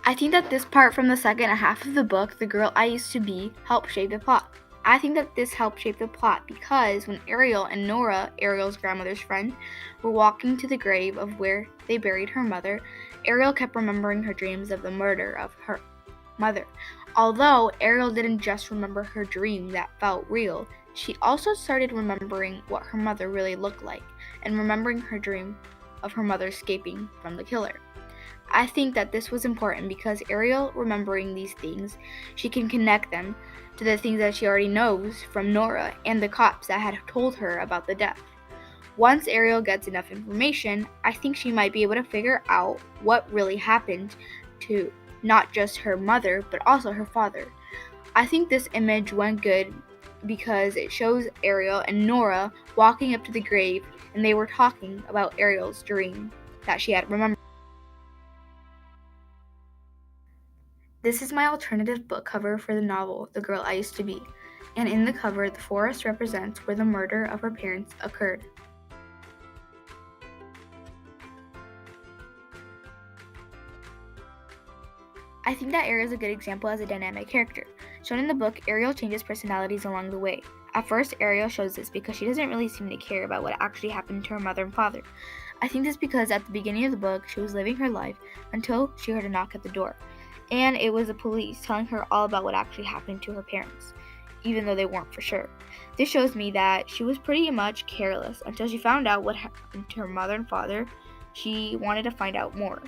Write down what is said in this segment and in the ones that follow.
I think that this part from the second half of the book, The Girl I Used to Be, helped shape the plot. I think that this helped shape the plot because when Ariel and Nora, Ariel's grandmother's friend, were walking to the grave of where they buried her mother, Ariel kept remembering her dreams of the murder of her mother. Although Ariel didn't just remember her dream that felt real, she also started remembering what her mother really looked like and remembering her dream of her mother escaping from the killer. I think that this was important because Ariel remembering these things, she can connect them to the things that she already knows from Nora and the cops that had told her about the death. Once Ariel gets enough information, I think she might be able to figure out what really happened to not just her mother, but also her father. I think this image went good because it shows Ariel and Nora walking up to the grave and they were talking about Ariel's dream that she had remembered. This is my alternative book cover for the novel The Girl I Used to Be, and in the cover, the forest represents where the murder of her parents occurred. I think that Ariel is a good example as a dynamic character. Shown in the book, Ariel changes personalities along the way. At first, Ariel shows this because she doesn't really seem to care about what actually happened to her mother and father. I think this because at the beginning of the book, she was living her life until she heard a knock at the door, and it was the police telling her all about what actually happened to her parents, even though they weren't for sure. This shows me that she was pretty much careless until she found out what happened to her mother and father. She wanted to find out more.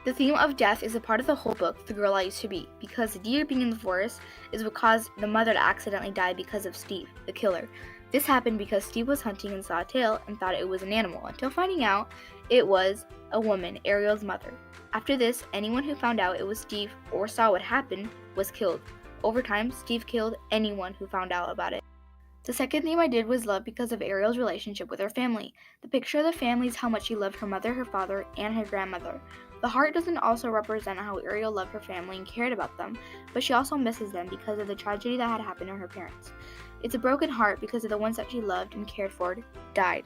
The theme of death is a part of the whole book, The Girl I Used to Be, because the deer being in the forest is what caused the mother to accidentally die because of Steve, the killer. This happened because Steve was hunting and saw a tail and thought it was an animal, until finding out it was a woman, Ariel's mother. After this, anyone who found out it was Steve or saw what happened was killed. Over time, Steve killed anyone who found out about it. The second theme I did was love because of Ariel's relationship with her family. The picture of the family is how much she loved her mother, her father, and her grandmother. The heart doesn't also represent how Ariel loved her family and cared about them, but she also misses them because of the tragedy that had happened to her parents. It's a broken heart because of the ones that she loved and cared for died.